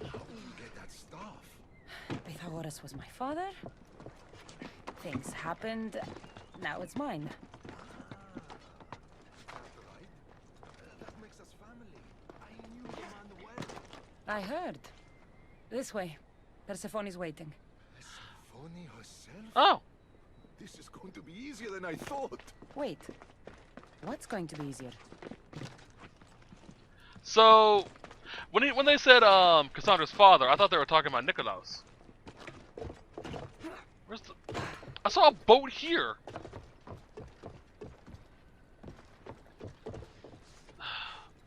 how did you get that stuff? Pythagoras was my father. Things happened. Now it's mine. That makes us family. I knew the man well. I heard. This way. Persephone's waiting. Persephone herself? Oh! This is going to be easier than I thought. Wait. What's going to be easier? So, when they said Kassandra's father, I thought they were talking about Nikolaos. Where's the... I saw a boat here!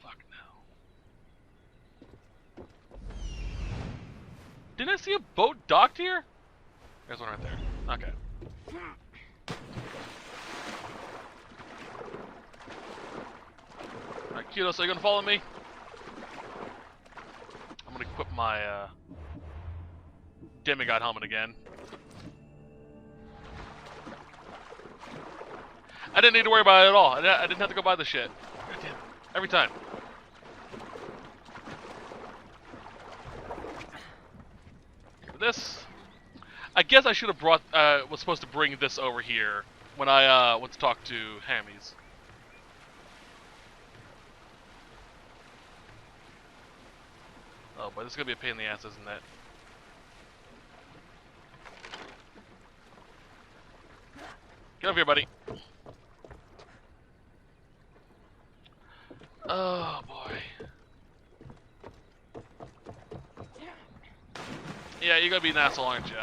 Fuck no. Didn't I see a boat docked here? There's one right there. Okay. Alright, Kudos, are you gonna follow me? I'm gonna equip my demigod helmet again. I didn't need to worry about it at all. I didn't have to go buy the shit. God damn. Every time. This. I guess I should have brought. Was supposed to bring this over here when I went to talk to Hammies. Oh, but this is gonna be a pain in the ass, isn't it? Get over here, buddy. Oh boy. Yeah, you're gonna be an asshole, aren't you?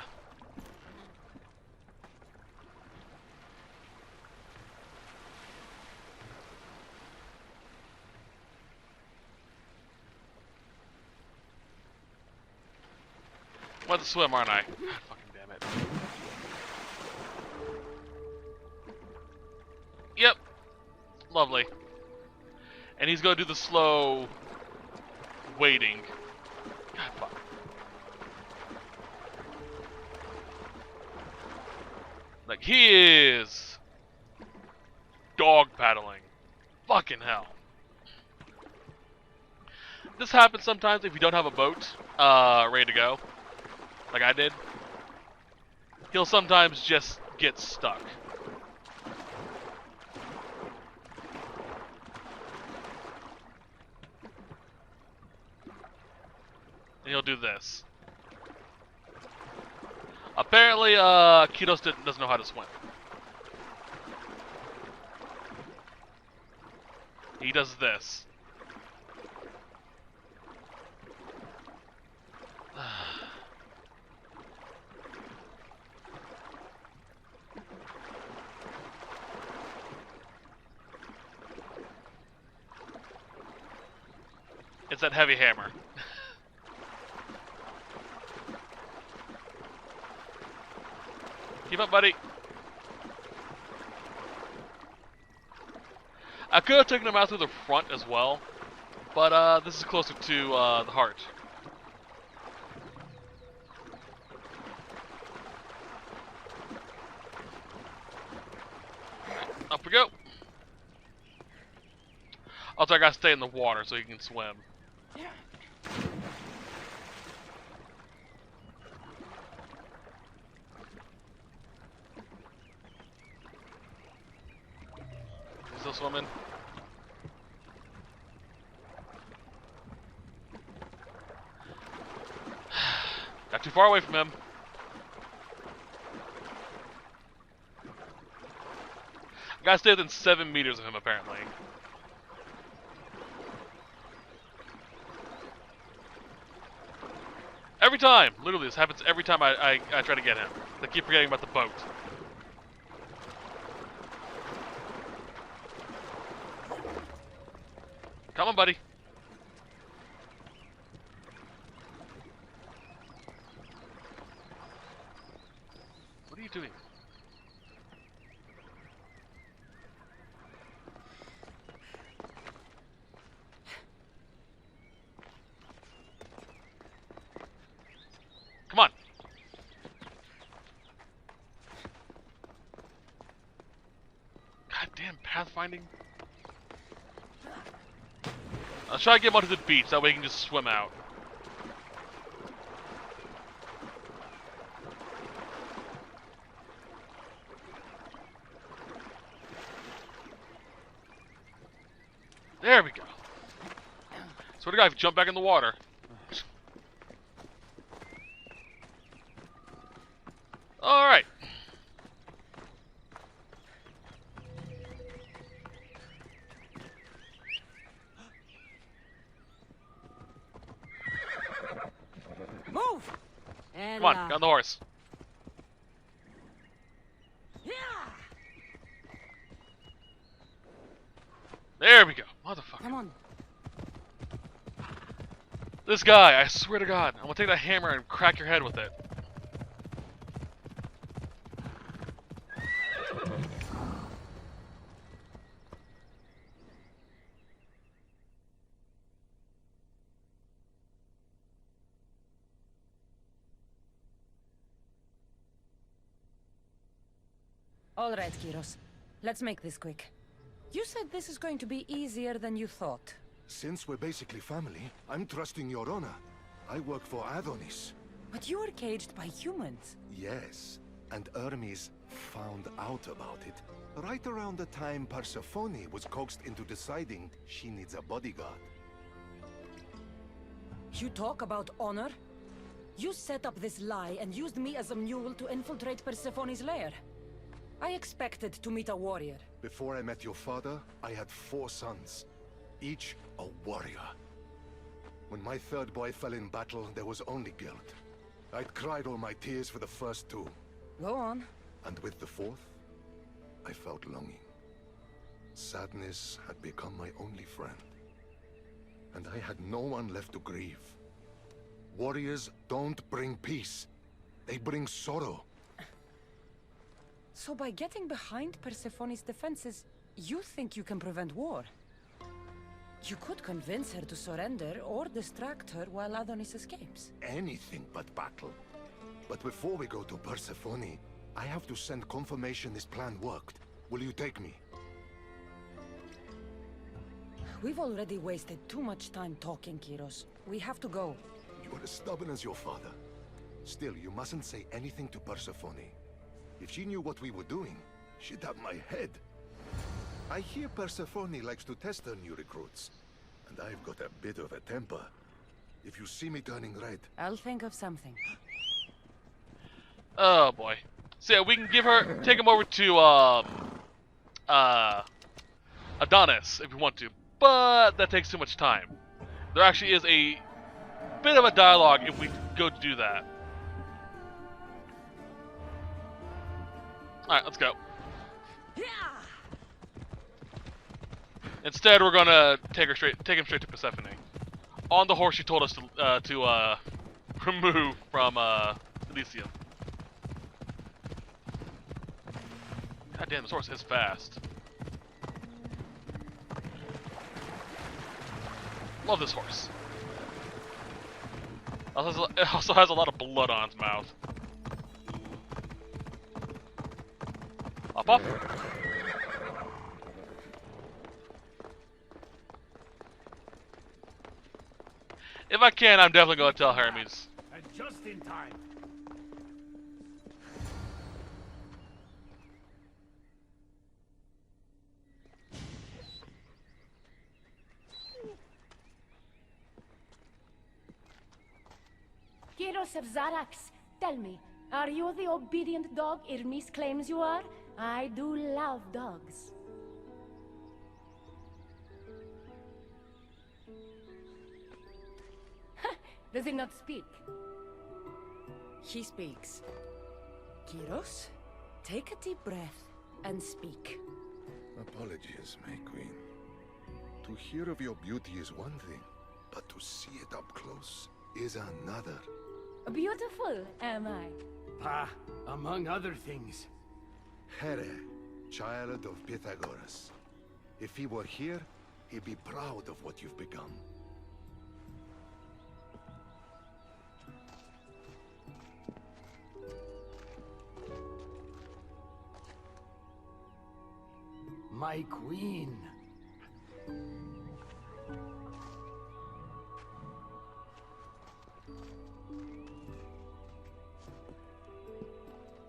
I'm about to swim, aren't I? God, fucking damn it. Yep. Lovely. And he's gonna do the slow waiting. God, fuck. Like, he is dog paddling. Fucking hell. This happens sometimes if you don't have a boat ready to go, like I did. He'll sometimes just get stuck. And he'll do this. Apparently, Kitos doesn't know how to swim. He does this. It's that heavy hammer. Keep up, buddy. I could have taken him out through the front as well, but this is closer to the heart. Up we go. Also, I gotta stay in the water so he can swim. He's still swimming. Not too far away from him. I gotta stay within 7 meters of him, apparently. Every time! Literally, this happens every time I try to get him. I keep forgetting about the boat. Come on, buddy. What are you doing? Come on. Goddamn pathfinding. I'll try to get him onto the beach, that way he can just swim out. There we go. Swear to God, if you jump back in the water. Alright. Move! And, Come on, get on the horse. Yeah! There we go. Motherfucker. Come on. This guy, I swear to God, I'm gonna take that hammer and crack your head with it. All right, Kiros. Let's make this quick. You said this is going to be easier than you thought. Since we're basically family, I'm trusting your honor. I work for Adonis. But you were caged by humans. Yes, and Hermes found out about it right around the time Persephone was coaxed into deciding she needs a bodyguard. You talk about honor? You set up this lie and used me as a mule to infiltrate Persephone's lair. I expected to meet a warrior. Before I met your father, I had 4 sons, each a warrior. When my third boy fell in battle, there was only guilt. I'd cried all my tears for the first 2. Go on. And with the 4th, I felt longing. Sadness had become my only friend. And I had no one left to grieve. Warriors don't bring peace. They bring sorrow. So by getting behind Persephone's defenses, you think you can prevent war? You could convince her to surrender or distract her while Adonis escapes. Anything but battle. But before we go to Persephone, I have to send confirmation this plan worked. Will you take me? We've already wasted too much time talking, Kyros. We have to go. You are as stubborn as your father. Still, you mustn't say anything to Persephone. If she knew what we were doing, she'd have my head. I hear Persephone likes to test her new recruits. And I've got a bit of a temper. If you see me turning red... I'll think of something. Oh boy. So yeah, we can take him over to Adonis if we want to, but that takes too much time. There actually is a bit of a dialogue if we go to do that. All right, let's go. Instead, we're gonna take him straight to Persephone, on the horse she told us to remove from Elysium. God damn, this horse is fast. Love this horse. It also has a lot of blood on its mouth. Up. If I can, I'm definitely going to tell Hermes. And just in time. Kyros of Zarax, tell me, are you the obedient dog Hermes claims you are? I do love dogs. Does he not speak? He speaks. Kyros, take a deep breath and speak. Apologies, my queen. To hear of your beauty is one thing, but to see it up close is another. Beautiful, am I? Ah, among other things. Here, child of Pythagoras. If he were here, he'd be proud of what you've become. My queen.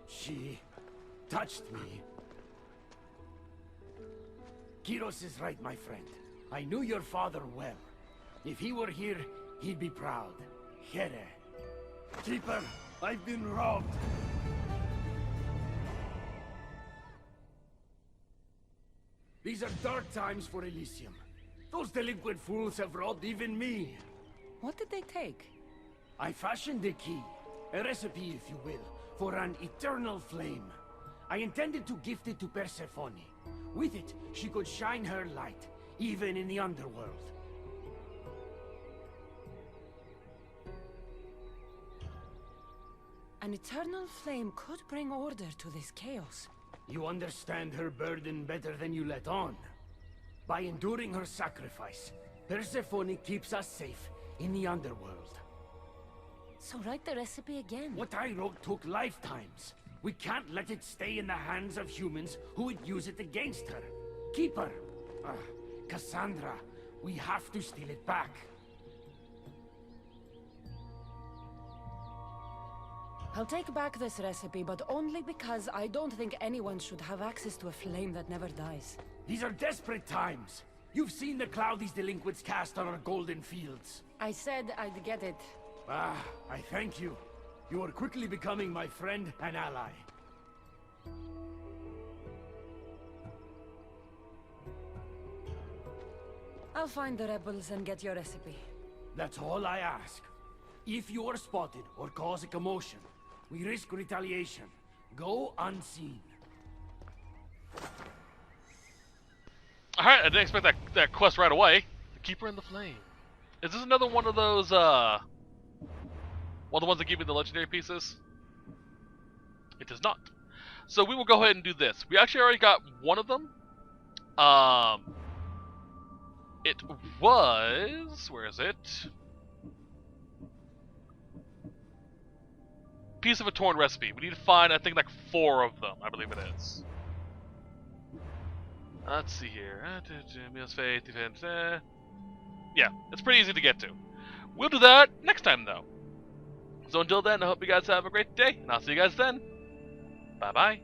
She touched me. Kyros is right, my friend. I knew your father well. If he were here, he'd be proud. Here. Keeper, I've been robbed. These are dark times for Elysium. Those delinquent fools have robbed even me. What did they take? I fashioned a key, a recipe if you will, for an eternal flame. I intended to gift it to Persephone. With it, she could shine her light, even in the underworld. An eternal flame could bring order to this chaos. You understand her burden better than you let on. By enduring her sacrifice, Persephone keeps us safe in the underworld. So write the recipe again. What I wrote took lifetimes. We can't let it stay in the hands of humans who would use it against her. Keep her. Kassandra, we have to steal it back. I'll take back this recipe, but only because I don't think anyone should have access to a flame that never dies. These are desperate times. You've seen the cloud these delinquents cast on our golden fields. I said I'd get it. Ah, I thank you. You are quickly becoming my friend and ally. I'll find the rebels and get your recipe. That's all I ask. If you are spotted or cause a commotion, we risk retaliation. Go unseen. Alright, I didn't expect that quest right away. The Keeper in the Flame. Is this another one of those, Well, the ones that give me the legendary pieces? It does not. So we will go ahead and do this. We actually already got one of them. It was... Where is it? Piece of a torn recipe. We need to find, I think, like 4 of them. I believe it is. Let's see here. Yeah, it's pretty easy to get to. We'll do that next time, though. So until then, I hope you guys have a great day, and I'll see you guys then. Bye-bye.